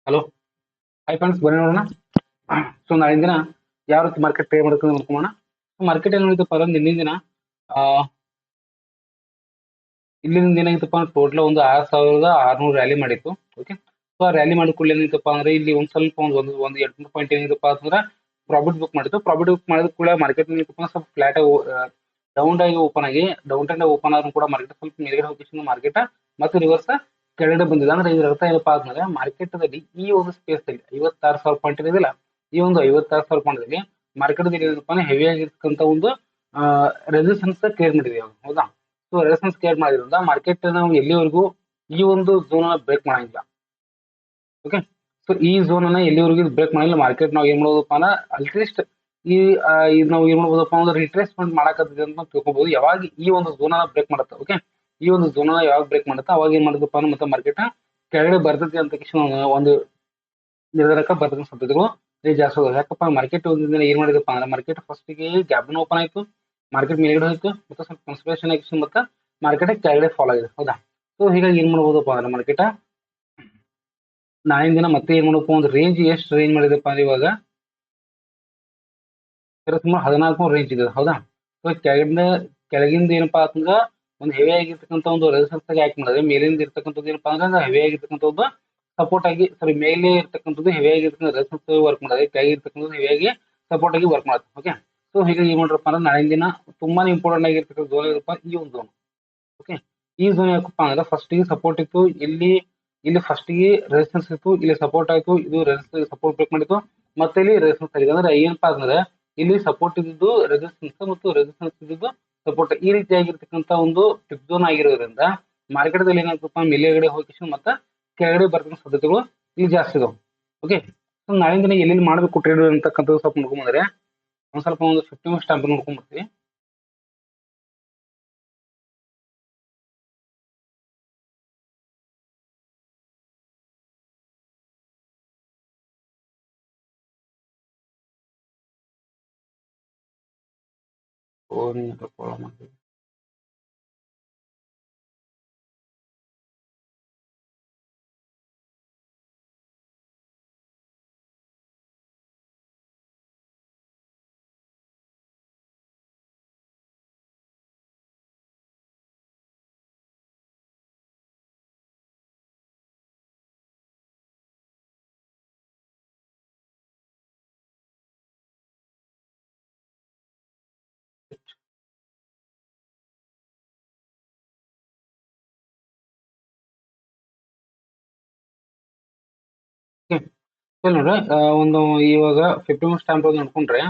Hello. Hi friends, ಬನ್ನಿ ನೋಡೋಣ. So ನಾಳಿನ ದಿನ ಯಾವ ರೀತಿ ಮಾರ್ಕೆಟ್ ಟ್ರೇಡ್ ಮಾಡ್ಕೊಂಡು ನೋಡ್ಕೊಳ್ಳೋಣ. ಮಾರ್ಕೆಟ್ ಏನು ನೋಡಿದಪ್ಪ ಅಂದ್ರೆ ಇಂದಿನ ದಿನ ಆ, ಇಲ್ಲಿನ ದಿನ ಏನೈತಪ್ಪ ಅಂದ್ರೆ ಟೋಟಲ್ ಒಂದು 6,600 ರ್ಯಾಲಿ ಮಾಡಿತ್ತು. ಓಕೆ. ಸೊ ಆ ರ್ಯಾಲಿ ಮಾಡಿದ ಕೂಡಲೇ ಏನೈತಪ್ಪ ಅಂದ್ರೆ ಇಲ್ಲಿ ಒಂದು ಸ್ವಲ್ಪ ಒಂದು 800 ಪಾಯಿಂಟ್ ಏನಿದಪ್ಪ ಅಂದ್ರೆ ಪ್ರಾಫಿಟ್ ಬುಕ್ ಮಾಡಿತ್ತು. ಪ್ರಾಫಿಟ್ ಬುಕ್ ಮಾಡಿದ ಕೂಡ ಮಾರ್ಕೆಟ್ ಸ್ವಲ್ಪ ಫ್ಲಾಟ್ ಡೌನ್ ಆಗಿ ಡೌನ್ ಟ್ರೆಂಡ್ ಓಪನ್ ಆದ್ರೂ ಕೂಡ ಮಾರ್ಕೆಟ್ ಸ್ವಲ್ಪ ಮೇಲ್ಗಡೆ ಹೋಗಿ ಮಾರ್ಕೆಟ್ ಮತ್ತೆ ರಿವರ್ಸ್ ಕೆಳಗಡೆ ಬಂದಿದೆ. ಅಂದ್ರೆ ಇದ್ರ ಅರ್ಥ ಏನಪ್ಪಾ ಅಂದ್ರೆ ಮಾರ್ಕೆಟ್ ದಲ್ಲಿ ಈ ಒಂದು ಸ್ಪೇಸ್ ಅಲ್ಲಿ 56,000 ಪಾಯಿಂಟ್ ಇದೆಯಲ್ಲ, ಈ ಒಂದು 56,000 ಪಾಯಿಂಟ್ ದಲ್ಲಿ ಮಾರ್ಕೆಟ್ ಏನಪ್ಪಾ ಹೆವಿ ಆಗಿರ್ತಕ್ಕಂಥ ಒಂದು ರೆಸಿಸ್ಟೆನ್ಸ್ ಕ್ರಿಯೇಟ್ ಮಾಡಿದೀವಿ. ಹೌದಾ? ಸೊ ರೆಸಿಸ್ಟೆನ್ಸ್ ಕ್ರಿಯೇಟ್ ಮಾಡಿದ್ರಿಂದ ಮಾರ್ಕೆಟ್ ನಾವು ಎಲ್ಲಿವರೆಗೂ ಈ ಒಂದು ಝೋನ್ ಬ್ರೇಕ್ ಮಾಡಂಗಿಲ್ಲ. ಓಕೆ. ಸೊ ಈ ಝೋನ್ ಅನ್ನ ಎಲ್ಲಿವರೆಗೂ ಬ್ರೇಕ್ ಮಾಡಿಲ್ಲ ಮಾರ್ಕೆಟ್ ನಾವು ಏನ್ ಮಾಡೋದಪ್ಪ ಅಂದ್ರೆ ಅಟ್ಲೀಸ್ಟ್ ಈ ಇದು ನಾವು ಏನ್ ಮಾಡ್ಬೋದಪ್ಪ ಅಂದ್ರೆ ರಿಟ್ರೇಸ್ಮೆಂಟ್ ಮಾಡಕತ್ತಿದೆ ಅಂತ ತಿಳ್ಕೊಬಹುದು. ಯಾವಾಗ ಈ ಒಂದು ಝೋನ್ ಅನ್ನ ಬ್ರೇಕ್ ಮಾಡುತ್ತೆ, ಓಕೆ, ಈ ಒಂದು ಝೋನ್ ಅನ್ನ ಯಾವಾಗ ಬ್ರೇಕ್ ಮಾಡುತ್ತೆ ಅವಾಗ ಏನ್ ಮಾಡೋದಪ್ಪ ಅಂದ್ರೆ ಮತ್ತೆ ಮಾರ್ಕೆಟ್ ಕೆಳಗಡೆ ಬರ್ತೈತಿ ಅಂತ ಒಂದು ನಿರ್ಧಾರಕ್ಕೆ ಬರ್ತಕ್ಕಂಥ ಸಾಧ್ಯತೆಗಳು ಜಾಸ್ತಿ ಹೋದ. ಯಾಕಪ್ಪ ಮಾರ್ಕೆಟ್ ಒಂದಿನ ಏನ್ ಮಾಡಿದಪ್ಪ ಅಂದ್ರೆ ಮಾರ್ಕೆಟ್ ಫಸ್ಟ್ ಗೆ ಗ್ಯಾಪ್ ಓಪನ್ ಆಯ್ತು, ಮಾರ್ಕೆಟ್ ಮೇಲ್ಗಡೆ ಹೋಯ್ತು, ಮತ್ತೆ ಸ್ವಲ್ಪ ಕನ್ಸಲ್ಟೇಷನ್ ಆಕ್ಷನ್ ಮತ್ತೆ ಮಾರ್ಕೆಟ್ ಕೆಳಗಡೆ ಫಾಲೋ ಆಗಿದೆ. ಹೌದಾ? ಸೊ ಹೀಗಾಗಿ ಏನ್ ಮಾಡ್ಬೋದಪ್ಪ ಅಂದ್ರೆ ಮಾರ್ಕೆಟ್ ನಾಳಿನ ದಿನ ಮತ್ತೆ ಏನ್ ಮಾಡಬೇಕು ಒಂದು ರೇಂಜ್ ಎಷ್ಟು ರೇಂಜ್ ಮಾಡಿದಪ್ಪ ಅಂದ್ರೆ ಇವಾಗ ಸುಮಾರು 14 ರೇಂಜ್ ಇದೆ. ಹೌದಾ? ಸೊ ಕೆಳಗಿಂದ ಏನಪ್ಪಾ ಅಂತಂದ್ರ ಒಂದು ಹೆವಿ ಆಗಿರ್ತಕ್ಕಂಥ ಒಂದು ರೆಸಿಸ್ಟೆನ್ಸ್ ಆಕ್ಟ್ ಮಾಡಿದ್ರೆ ಮೇಲಿಂದ ಇರ್ತಕ್ಕಂಥದ್ದು ಏನಪ್ಪಾ ಅಂದ್ರೆ ಹೆವಿ ಆಗಿರ್ತಕ್ಕಂಥ ಒಂದು ಸಪೋರ್ಟ್ ಆಗಿ ಮೇಲೆ ಇರ್ತಕ್ಕಂಥದ್ದು ಹೆವಿ ಆಗಿರ್ತಕ್ಕಂಥ ರೆಸಿಸ್ಟೆನ್ಸ್ ವರ್ಕ್ ಮಾಡಿದ್ರೆ ಕೆಳಗೆ ಇರ್ತಕ್ಕಂಥದ್ದು ಹೆವಿಯಾಗಿ ಸಪೋರ್ಟ್ ಆಗಿ ವರ್ಕ್ ಮಾಡುತ್ತೆ. ಓಕೆ. ಸೊ ಹೀಗಾಗಿ ಏನ್ ಮಾಡ್ರಪ್ಪ ಅಂದ್ರೆ ನಾಳಿನ ದಿನ ತುಂಬಾನೇ ಇಂಪಾರ್ಟೆಂಟ್ ಆಗಿರ್ತಕ್ಕಂಥ ಝೋನ್ ಇರಪ್ಪ ಈ ಒಂದು ಝೋನ್. ಓಕೆ. ಈ ಝೋನ್ ಯಾಕಪ್ಪ ಅಂದ್ರೆ ಫಸ್ಟ್ ಗೆ ಸಪೋರ್ಟ್ ಇತ್ತು, ಇಲ್ಲಿ ಫಸ್ಟ್ ಗೆ ರೆಸಿಸ್ಟೆನ್ಸ್ ಇತ್ತು, ಇಲ್ಲಿ ಸಪೋರ್ಟ್ ಆಯ್ತು, ಇದು ಸಪೋರ್ಟ್ ಬ್ರೇಕ್ ಮಾಡಿತ್ತು, ಮತ್ತೆ ಇಲ್ಲಿ ರೆಸಿಸ್ಟೆನ್ಸ್ ಆಗಿದೆ. ಅಂದ್ರೆ ಏನಪ್ಪಾ ಅಂದ್ರೆ ಇಲ್ಲಿ ಸಪೋರ್ಟ್ ಇದ್ದು ರೆಸಿಸ್ಟೆನ್ಸ್ ಮತ್ತು ರೆಸಿಸ್ಟೆನ್ಸ್ ಇದ್ದು ಸಪೋರ್ಟ್ ಈ ರೀತಿಯಾಗಿರ್ತಕ್ಕಂಥ ಒಂದು ಟಿಪ್ ಝೋನ್ ಆಗಿರೋದ್ರಿಂದ ಮಾರ್ಕೆಟ್ ದಲ್ಲಿ ಏನಾಗ್ತಪ್ಪ ಮೇಲ್ಗಡೆ ಹೋಗಿ ಮತ್ತೆ ಕೆಳಗಡೆ ಬರ್ತಕ್ಕಂಥ ಸಾಧ್ಯತೆಗಳು ಇಲ್ಲಿ ಜಾಸ್ತಿ ಇದಾವೆ. ಓಕೆ. ಸೊ ನಾಳಿನ ದಿನ ಎಲ್ಲೆಲ್ಲಿ ಮಾಡಬೇಕು ಟ್ರೇಡ್ ಅಂತಕ್ಕಂಥದ್ದು ಸ್ವಲ್ಪ ನೋಡ್ಕೊಂಡ್ಬಂದ್ರೆ ಒಂದ್ ಸ್ವಲ್ಪ ಒಂದು 50 ಮಿನಿಟ್ಸ್ ಟೈಮ್ ನೋಡ್ಕೊಂಡ್ಬರ್ತೀವಿ. ಫೋನ್ ಪ್ರಾಬ್ಲಮ್ ಆಗಿದೆ. ಸರಿ ನೋಡ್ರಿ, ಒಂದು ಇವಾಗ 50 ಮಿನಿಟ್ಸ್ ಟೈಮ್ ನೋಡ್ಕೊಂಡ್ರೆ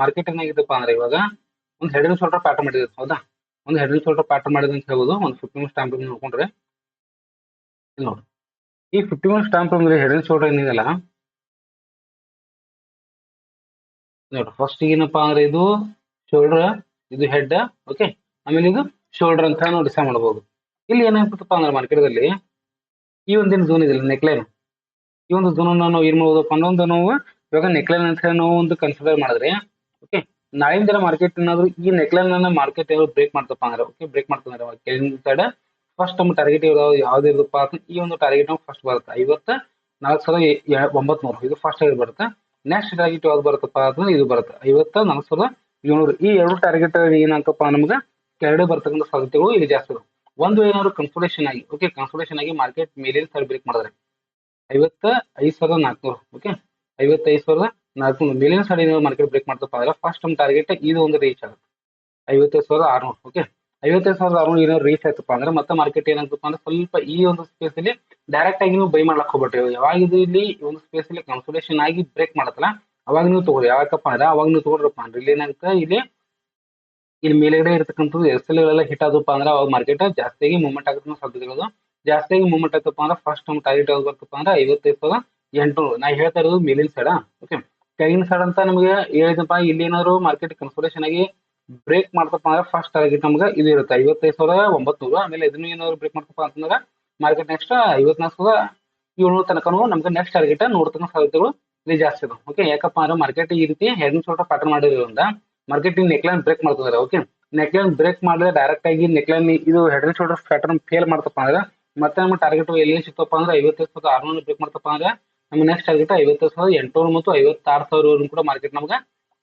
ಮಾರ್ಕೆಟ್ ಏನಾಗಿದ್ದಪ್ಪ ಅಂದ್ರೆ ಇವಾಗ ಒಂದು ಹೆಡ್ ಅಂಡ್ ಶೋಲ್ಡರ್ ಪ್ಯಾಟರ್ನ್ ಮಾಡಿದೆ. ಹೌದಾ? ಒಂದು ಹೆಡ್ ಅಂಡ್ ಶೋಲ್ಡರ್ ಪ್ಯಾಟರ್ನ್ ಮಾಡಿದೆ ಅಂತ ಹೇಳ್ಬೋದು. ಒಂದು 50 ಮಿನಿಟ್ಸ್ ಟೈಮ್ ನೋಡ್ಕೊಂಡ್ರೆ ಇಲ್ಲಿ ನೋಡಿ, ಈ 50 minutes time head and shoulder ಏನಿದೆಲ್ಲ ನೋಡ್ರಿ, ಫಸ್ಟ್ ಏನಪ್ಪಾ ಅಂದ್ರೆ ಇದು ಶೋಲ್ಡರ್, ಇದು ಹೆಡ್. ಓಕೆ. ಆಮೇಲೆ ಇದು ಶೋಲ್ಡರ್ ಅಂತ ನಾವು ಡಿಸೈಡ್ ಮಾಡಬಹುದು. ಇಲ್ಲಿ ಏನಾಗ್ತದಪ್ಪ ಅಂದ್ರೆ ಮಾರ್ಕೆಟ್ ದಲ್ಲಿ ಈ ಒಂದೇನು ಝೋನ್ ಇದೆ ನೆಕ್ಲೈನ್, ಈ ಒಂದು ಝೋನ್ ನಾವು ಏನ್ ಮಾಡಬಹುದಪ್ಪ ಅನ್ನೋ ನಾವು ಇವಾಗ ನೆಕ್ಲೈನ್ ಅಂತ ಹೇಳಿ ನಾವು ಒಂದು ಕನ್ಸಿಡರ್ ಮಾಡಿದ್ರೆ, ಓಕೆ, ನಾಳಿನ ದಿನ ಮಾರ್ಕೆಟ್ ಏನಾದ್ರು ಈ ನೆಕ್ಲೈನ್ ಅನ್ನ ಮಾರ್ಕೆಟ್ ಬ್ರೇಕ್ ಮಾಡ್ತಪ್ಪ ಅಂದ್ರೆ, ಓಕೆ, ಬ್ರೇಕ್ ಮಾಡ್ತಂದ್ರೆ ಕೆಳಗಿನ ಸೈಡ್ ಫಸ್ಟ್ ನಮ್ಮ ಟಾರ್ಗೆಟ್ ಯಾವ್ದು ಇರುತ್ತಪ್ಪ ಅಂತ ಈ ಒಂದು ಟಾರ್ಗೆಟ್ ನಮ್ಗೆ ಫಸ್ಟ್ ಬರುತ್ತೆ 54,900. ಇದು ಫಸ್ಟ್ ಆಗಿ ಬರುತ್ತೆ. ನೆಕ್ಸ್ಟ್ ಟಾರ್ಗೆಟ್ ಯಾವ್ದು ಬರುತ್ತಪ್ಪ ಅಂತಂದ್ರೆ ಇದು ಬರುತ್ತೆ 54,700. ಈ ಎರಡು ಟಾರ್ಗೆಟ್ ಏನಾಗ್ತಪ್ಪ ನಮ್ಗೆ ಕೆಳಗಡೆ ಬರ್ತಕ್ಕಂಥ ಸಾಧ್ಯತೆಗಳು ಇಲ್ಲಿ ಜಾಸ್ತಿ ಇದಾವೆ. ಒಂದು ಏನಾದ್ರು ಕನ್ಸೋಲೇಷನ್ ಆಗಿ, ಓಕೆ, ಕನ್ಸೋಲೇಷನ್ ಆಗಿ ಮಾರ್ಕೆಟ್ ಮೇಲಿನ ಸೈಡ್ ಬ್ರೇಕ್ ಮಾಡಿದ್ರೆ 55,400. ಓಕೆ, 55,400 ಮೇಲಿನ ಸೈಡ್ ಏನಾದ್ರು ಮಾರ್ಕೆಟ್ ಬ್ರೇಕ್ ಮಾಡ್ತಪ್ಪ ಅಂದ್ರೆ ಫಸ್ಟ್ ನಮ್ಮ ಟಾರ್ಗೆಟ್ ಇದು ಒಂದು ರೀಚ್ ಆಗುತ್ತೆ 55,600. ಓಕೆ, 55,600 ಏನಾದ್ರು ರೀಚ್ ಆಯ್ತಪ್ಪ ಅಂದ್ರೆ ಮತ್ತೆ ಮಾರ್ಕೆಟ್ ಏನಾಗ್ತಪ್ಪ ಅಂದ್ರೆ ಸ್ವಲ್ಪ ಈ ಒಂದು ಸ್ಪೇಸ್ ಅಲ್ಲಿ ಡೈರೆಕ್ಟ್ ಆಗಿ ನೀವು ಬೈ ಮಾಡ್ಲಕ್ ಹೋಗ್ಬಿಟ್ರಿ. ಯಾವಾಗ ಇದು ಇಲ್ಲಿ ಒಂದು ಸ್ಪೇಸ್ ಅಲ್ಲಿ ಕನ್ಸೋಲೇಷನ್ ಆಗಿ ಬ್ರೇಕ್ ಮಾಡತ್ತಲ್ಲ ಅವಾಗ ನೀವು ತಗೊಳ್ಳಿ. ಯಾಕಪ್ಪ ಅಂದ್ರೆ ಅವಾಗ ನೀವು ತಗೊಳ್ರಪ್ಪ ಅಂದ್ರೆ ಇಲ್ಲಿ ಏನಾಗುತ್ತೆ, ಇಲ್ಲಿ ಮೇಲ್ಗಡೆ ಇರತಕ್ಕಂಥದ್ದು ಎಸ್ ಎಲ್ ಎಲ್ಲ ಹಿಟ್ ಆದಪ್ಪ ಅಂದ್ರೆ ಅವಾಗ ಮಾರ್ಕೆಟ್ ಜಾಸ್ತಿಯಾಗಿ ಮೂವ್ಮೆಂಟ್ ಆಗುತ್ತೆ ಸಾಧ್ಯತೆಗಳು ಜಾಸ್ತಿಯಾಗಿ ಮೂವ್ಮೆಂಟ್ ಆಯ್ತಪ್ಪ ಅಂದ್ರೆ ಫಸ್ಟ್ ನಮ್ಮ ಟಾರ್ಗೆಟ್ ಯಾವ್ದು ಬರ್ತಪ್ಪ ಅಂದ್ರೆ 55,800. ನಾ ಹೇಳ್ತಾ ಇರೋದು ಮೇಲಿನ ಸೈಡ್. ಓಕೆ, ಕೆಳಗಿನ ಸೈಡ್ ಅಂತ ನಮಗೆ ಹೇಳಿದಪ್ಪ ಇಲ್ಲಿ ಏನಾದ್ರು ಮಾರ್ಕೆಟ್ ಕನ್ಸೋಲೇಷನ್ ಆಗಿ ಬ್ರೇಕ್ ಮಾಡ್ತಪ್ಪ ಅಂದ್ರೆ ಫಸ್ಟ್ ಟಾರ್ಗೆಟ್ ನಮ್ಗೆ ಇದು ಇರುತ್ತೆ 55,900. ಆಮೇಲೆ ಇದನ್ನು ಏನಾದ್ರು ಬ್ರೇಕ್ ಮಾಡ್ತಪ್ಪ ಅಂತಂದ್ರೆ ಮಾರ್ಕೆಟ್ ನೆಕ್ಸ್ಟ್ 54,700 ತನಕನೂ ನಮ್ಗೆ ನೆಕ್ಸ್ಟ್ ಟಾರ್ಗೆಟ್ ನೋಡ್ತಕ್ಕಂಥ ಸಾಧ್ಯತೆಗಳು ಇಲ್ಲಿ ಜಾಸ್ತಿ ಇದೆ. ಓಕೆ, ಯಾಕಪ್ಪ ಅಂದ್ರೆ ಮಾರ್ಕೆಟ್ ಈ ರೀತಿ ಹೆಡ್ ಅಂಡ್ ಶೋಲ್ಡರ್ ಪ್ಯಾಟರ್ನ್ ಮಾಡಿರೋದ್ರಿಂದ ಮಾರ್ಕೆಟ್ ನೆಕ್ಲೈನ್ ಬ್ರೇಕ್ ಮಾಡ್ತಿದ್ದಾರೆ. ಓಕೆ, ನೆಕ್ಲೈನ್ ಬ್ರೇಕ್ ಮಾಡಿದ್ರೆ ಡೈರೆಕ್ಟ್ ಆಗಿ ನೆಕ್ಲೈನ್ ಇದು head and shoulder pattern fail ಮಾಡ್ತಪ್ಪ ಅಂದ್ರೆ ಮತ್ತೆ ನಮ್ಮ ಟಾರ್ಗೆಟ್ ಎಲ್ಲಿ ಸಿಗ್ತಪ್ಪ ಅಂದ್ರೆ 55,600 ಬ್ರೇಕ್ ಮಾಡ್ತಪ್ಪ ಅಂದ್ರೆ ನಮ್ಗೆ ನೆಕ್ಸ್ಟ್ ಟಾರ್ಗೆಟ್ 50,800 ಮತ್ತು 56,000 ಕೂಡ ಮಾರ್ಕೆಟ್ ನಮ್ಗೆ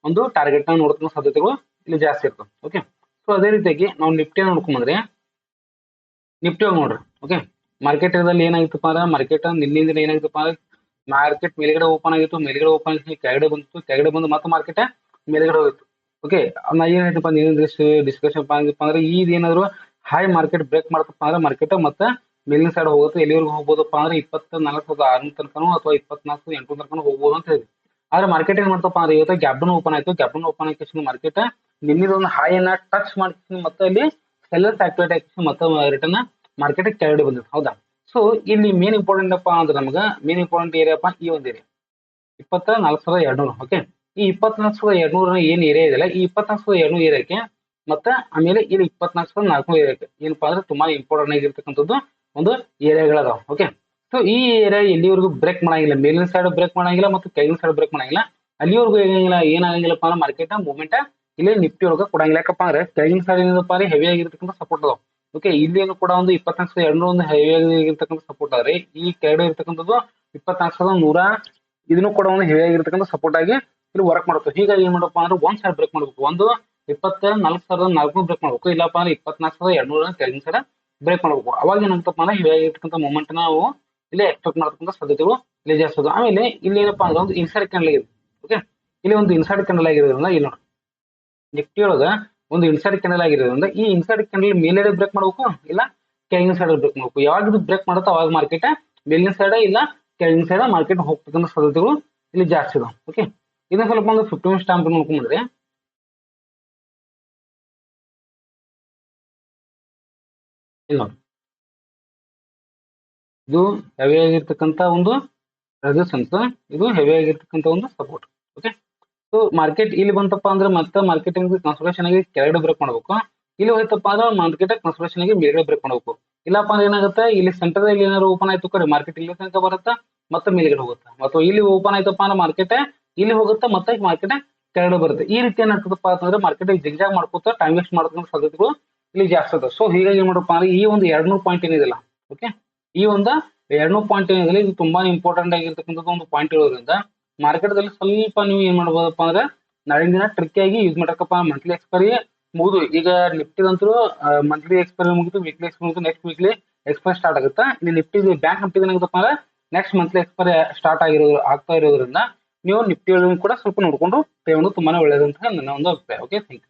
ಒಂದು ಟಾರ್ಗೆಟ್ ನ ನೋಡ್ತಕ್ಕಂಥ ಸಾಧ್ಯತೆಗಳು ಇಲ್ಲಿ ಜಾಸ್ತಿ ಇರ್ತವೆ. ಓಕೆ, ಸೊ ಅದೇ ರೀತಿಯಾಗಿ ನಾವು ನಿಫ್ಟಿ ನೋಡ್ಕೊಂಡ್ರೆ ನಿಫ್ಟಿ ನೋಡ್ರಿ. ಓಕೆ, ಮಾರ್ಕೆಟ್ ಏನಾಗಿತ್ತಪ್ಪ ಅಂದ್ರೆ ಮಾರ್ಕೆಟ್ ನಿನ್ನಿಂದ ಏನಾಗಿತ್ತಪ್ಪ ಅಂದ್ರೆ ಮಾರ್ಕೆಟ್ ಮೇಲ್ಗಡೆ ಓಪನ್ ಆಗಿತ್ತು, ಮೇಲ್ಗಡೆ ಓಪನ್ ಆಗಿ ಕೆಳಗಡೆ ಬಂತು, ಕೆಳಗಡೆ ಬಂದು ಮತ್ತೆ ಮಾರ್ಕೆಟ್ ಮೇಲ್ಗಡೆ ಹೋಗಿತ್ತು. ಓಕೆ, ನಾ ಏನ್ ಹೇಳ್ತಪ್ಪ ಡಿಸ್ಕಷನ್ ಅಂದ್ರೆ ಏನಾದ್ರು ಹೈ ಮಾರ್ಕೆಟ್ ಬ್ರೇಕ್ ಮಾಡ್ತಪ್ಪ ಅಂದ್ರೆ ಮಾರ್ಕೆಟ್ ಮತ್ತೆ ಮೇಲಿನ ಸೈಡ್ ಹೋಗುತ್ತೆ. ಎಲ್ಲಿವರೆಗೂ ಹೋಗ್ಬೋದಪ್ಪ ಅಂದ್ರೆ 24,600 ತನಕನೂ ಅಥವಾ 24,800 ತನಕ ಹೋಗ್ಬೋದು ಅಂತ ಹೇಳಿ. ಆದ್ರೆ ಮಾರ್ಕೆಟ್ ಏನ್ ಮಾಡ್ತಪ್ಪ ಅಂದ್ರೆ ಇವತ್ತು ಗ್ಯಾಪ್ ಡೌನ್ ಓಪನ್ ಆಯ್ತು. ಗ್ಯಾಪ್ ಡೌನ್ ಓಪನ್ ಆಗಿ ಮಾರ್ಕೆಟ್ ನಿನ್ನಿದೊಂದು ಹೈ ಅನ್ನ ಟಚ್ ಮಾಡಿ ಮತ್ತೆ ಅಲ್ಲಿ ಸೆಲ್ಲರ್ಸ್ ಆಕ್ಟಿವೇಟ್ ಆಗಿ ಮತ್ತೆ ರಿಟರ್ನ್ ಮಾರ್ಕೆಟ್ ಕೆಳಗಡೆ ಬಂದಿದೆ. ಹೌದಾ, ಸೊ ಇಲ್ಲಿ ಮೇನ್ ಇಂಪಾರ್ಟೆಂಟ್ ಅಪ್ಪ ಅಂದ್ರೆ ನಮ್ಗೆ ಮೇನ್ ಇಂಪಾರ್ಟೆಂಟ್ ಏರಿಯಾಪ್ಪ ಈ ಒಂದು ಏರಿಯಾ 24,200. ಓಕೆ, ಈ 24,200 ಏನ್ ಏರಿಯಾ ಇದೆಯಲ್ಲ, ಈ 24,200 ಏರಿಯಾಕ್ಕೆ ಮತ್ತೆ ಆಮೇಲೆ ಇಲ್ಲಿ 24,400 ಏರಿಯಾಕ್ಕೆ ಏನಪ್ಪಾ ಅಂದ್ರೆ ತುಂಬಾ ಇಂಪಾರ್ಟೆಂಟ್ ಆಗಿರ್ತಕ್ಕಂಥದ್ದು ಒಂದು ಏರಿಯಾಗಳದಾವ. ಓಕೆ, ಸೊ ಈ ಏರಿಯಾ ಎಲ್ಲಿವರೆಗೂ ಬ್ರೇಕ್ ಮಾಡಂಗಿಲ್ಲ, ಮೇಲಿನ ಸೈಡ್ ಬ್ರೇಕ್ ಮಾಡಂಗಿಲ್ಲ ಮತ್ತು ಕೆಳಗಿನ ಸೈಡ್ ಬ್ರೇಕ್ ಮಾಡಂಗಿಲ್ಲ, ಅಲ್ಲಿವರೆಗೂ ಏನಾಗಂಗಿಲ್ಲಪ್ಪ ಅಂದ್ರೆ ಮಾರ್ಕೆಟ್ ಮೂವ್ಮೆಂಟ್ ಇಲ್ಲಿ ನಿಫ್ಟಿ ಒಳಗೆ ಕೊಡಂಗಿಲ್ಲ. ಯಾಕಪ್ಪ ಅಂದ್ರೆ ಕೆಳಗಿನ ಸೈಡ್ ಏನಪ್ಪ ಅಂದ್ರೆ ಹೆವಿ ಆಗಿರ್ತಕ್ಕಂಥ ಸಪೋರ್ಟ್ ಅದಾವ. ಓಕೆ, ಇಲ್ಲಿ ಕೂಡ ಒಂದು 24,200 ಒಂದು ಹೆವಿ ಆಗಿರ್ತಕ್ಕಂಥ ಸಪೋರ್ಟ್ ಆದ್ರೆ ಈ ಕೆಳಗಡೆ ಇರ್ತಕ್ಕಂಥದ್ದು 24,100 ಇದನ್ನು ಕೂಡ ಒಂದು ಹೆವಿ ಆಗಿರ್ತಕ್ಕಂಥ ಸಪೋರ್ಟ್ ಆಗಿ ಇಲ್ಲಿ ವರ್ಕ್ ಮಾಡುತ್ತೆ. ಹೀಗಾಗಿ ಏನ್ ಮಾಡಪ್ಪ ಅಂದ್ರೆ ಒಂದ್ ಸೈಡ್ ಬ್ರೇಕ್ ಮಾಡ್ಬೇಕು, ಒಂದು 24,400 ಬ್ರೇಕ್ ಮಾಡ್ಬೇಕು, ಇಲ್ಲಪ್ಪ ಅಂದ್ರೆ 24,200 ಕೆಳಗಿನ ಸೈಡ್ ಬ್ರೇಕ್ ಮಾಡ್ಬೇಕು. ಅವಾಗ ಏನಾಗ್ತಪ್ಪ ಅಂದ್ರೆ ಹೆವಿ ಆಗಿರ್ತಕ್ಕಂಥ ಮೂಮೆಂಟ್ ನಾವು ಇಲ್ಲಿ ಎಕ್ಸ್ಪೆಕ್ಟ್ ಮಾಡ್ತಕ್ಕಂಥ ಸಾಧ್ಯತೆಗಳು ಇಲ್ಲಿ ಜಾಸ್ತಿ ಆಗೋದು. ಆಮೇಲೆ ಇಲ್ಲಿ ಏನಪ್ಪಾ ಅಂದ್ರೆ ಒಂದು ಇನ್ಸೈಡ್ ಕ್ಯಾಂಡಲ್ ಆಗಿದೆ. ಓಕೆ, ಇಲ್ಲಿ ಒಂದು ಇನ್ಸೈಡ್ ಕ್ಯಾಂಡಲ್ ಆಗಿರೋದ್ರಿಂದ ಇಲ್ಲಿ ನೋಡಿ ನಿಫ್ಟಿ ಒಳಗ ಒಂದು ಇನ್ಸೈಡ್ ಕ್ಯಾಂಡಲ್ ಆಗಿರೋದ್ರಿಂದ ಈ ಇನ್ಸೈಡ್ ಕ್ಯಾಂಡಲ್ ಮೇಲೆಡೆ ಬ್ರೇಕ್ ಮಾಡ್ಬೇಕು ಇಲ್ಲ ಕೆಳಗಿನ ಸೈಡ್ ಬ್ರೇಕ್ ಮಾಡ್ಬೇಕು. ಯಾವಾಗ ಇದು ಬ್ರೇಕ್ ಮಾಡುತ್ತೋ ಅವಾಗ ಮಾರ್ಕೆಟ್ ಮೇಲಿನ ಸೈಡ್ ಇಲ್ಲ ಕೆಳಗಿನ ಸೈಡ್ ಮಾರ್ಕೆಟ್ ಹೋಗ್ತಕ್ಕಂಥ ಸಾಧ್ಯತೆಗಳು ಇಲ್ಲಿ ಜಾಸ್ತಿ ಇದಾವೆ. ಓಕೆ, ಇದನ್ನ ಸ್ವಲ್ಪ ಒಂದು 15 ಸ್ಟಾಂಪ್ ನೋಡ್ಕೊಂಡ್ರೆ ಇಲ್ಲ ನೋಡಿ, ಇದು ಹೆವಿ ಆಗಿರ್ತಕ್ಕಂಥ ಒಂದು ರೆಸಿಸ್ಟೆನ್ಸ್, ಇದು ಹೆವಿ ಆಗಿರ್ತಕ್ಕಂಥ ಒಂದು ಸಪೋರ್ಟ್. ಓಕೆ, ಸೊ ಮಾರ್ಕೆಟ್ ಇಲ್ಲಿ ಬಂತಪ್ಪ ಅಂದ್ರೆ ಮತ್ತೆ ಮಾರ್ಕೆಟ್ ಕನ್ಸಲ್ಟೇಷನ್ ಆಗಿ ಕೆಳಗಡೆ ಬ್ರೇಕ್ ಮಾಡ್ಬೇಕು, ಇಲ್ಲಿ ಹೋಯ್ತಪ್ಪ ಅಂದ್ರೆ ಮಾರ್ಕೆಟ್ ಕನ್ಸಲ್ಟೇಷನ್ ಆಗಿ ಮೇಲ್ಗಡೆ ಬ್ರೇಕ್ ಮಾಡ್ಬೇಕು. ಇಲ್ಲಪ್ಪ ಅಂದ್ರೆ ಏನಾಗುತ್ತೆ ಇಲ್ಲಿ ಸೆಂಟರ್ ಅಲ್ಲಿ ಏನಾದ್ರು ಓಪನ್ ಆಯ್ತು ಕರೆ ಮಾರ್ಕೆಟ್ ಇಲ್ಲಿ ತನಕ ಬರುತ್ತಾ ಮತ್ತೆ ಮೇಲ್ಗಡೆ ಹೋಗುತ್ತೆ, ಮತ್ತು ಇಲ್ಲಿ ಓಪನ್ ಆಯ್ತಪ್ಪ ಅಂದ್ರೆ ಮಾರ್ಕೆಟ್ ಇಲ್ಲಿ ಹೋಗುತ್ತೆ ಮತ್ತೆ ಮಾರ್ಕೆಟ್ ಕೆಳಗಡೆ ಬರುತ್ತೆ. ಈ ರೀತಿ ಏನಾಗ್ತದಪ್ಪ ಅಂತಂದ್ರೆ ಮಾರ್ಕೆಟ್ ಜಿಗ್ಜಾಗ್ ಮಾಡ್ಕೋತಾ ಟೈಮ್ ವೇಸ್ಟ್ ಮಾಡ್ತಕ್ಕಂಥ ಸಾಧ್ಯತೆಗಳು ಇಲ್ಲಿ ಜಾಸ್ತಿ ಅದ. ಸೊ ಹೀಗಾಗಿ ಏನ್ ಮಾಡಪ್ಪ ಅಂದ್ರೆ ಈ ಒಂದು 200 ಪಾಯಿಂಟ್ ಏನಿದೆಲ್ಲ, ಓಕೆ, ಈ ಒಂದು 200 ಪಾಯಿಂಟ್ ಏನಿದೆ ಇದು ತುಂಬಾ ಇಂಪಾರ್ಟೆಂಟ್ ಆಗಿರ್ತಕ್ಕಂಥದ್ದು ಒಂದು ಪಾಯಿಂಟ್ ಇರೋದ್ರಿಂದ ಮಾರ್ಕೆಟ್ ದಲ್ಲಿ ಸ್ವಲ್ಪ ನೀವು ಏನ್ ಮಾಡ್ಬೋದಪ್ಪ ಅಂದ್ರೆ ನಾಳಿನ ದಿನ ಟ್ರಿಕ್ ಆಗಿ ಯೂಸ್ ಮಾಡಕಪ್ಪ. ಮಂತ್ಲಿ ಎಕ್ಸ್ಪೈರಿ ಮುಗಿದು ಈಗ ನಿಫ್ಟಿದಂತೂ ಮಂತ್ಲಿ ಎಕ್ಸ್ಪೈರಿ ಮುಗಿದು, ವೀಕ್ಲಿ ಎಕ್ಸ್ಪೈರಿ ಮುಗಿದು, ನೆಕ್ಸ್ಟ್ ವೀಕ್ಲಿ ಎಕ್ಸ್ಪೈರಿ ಸ್ಟಾರ್ಟ್ ಆಗುತ್ತಾ. ಇಲ್ಲಿ ನಿಫ್ಟಿ ಬ್ಯಾಂಕ್ ನಿಫ್ಟಿ ಏನಾಗುತ್ತಪ್ಪ ಅಂದ್ರೆ ನೆಕ್ಸ್ಟ್ ಮಂತ್ಲಿ ಎಕ್ಸ್ಪೈರಿ ಸ್ಟಾರ್ಟ್ ಆಗ್ತಾ ಇರೋದ್ರಿಂದ ನೀವು ನಿಫ್ಟಿ ಕೂಡ ಸ್ವಲ್ಪ ನೋಡ್ಕೊಂಡು ತುಂಬಾನೇ ಒಳ್ಳೇದಂತ ನನ್ನ ಒಂದು ಅಭಿಪ್ರಾಯ. Okay, thank you.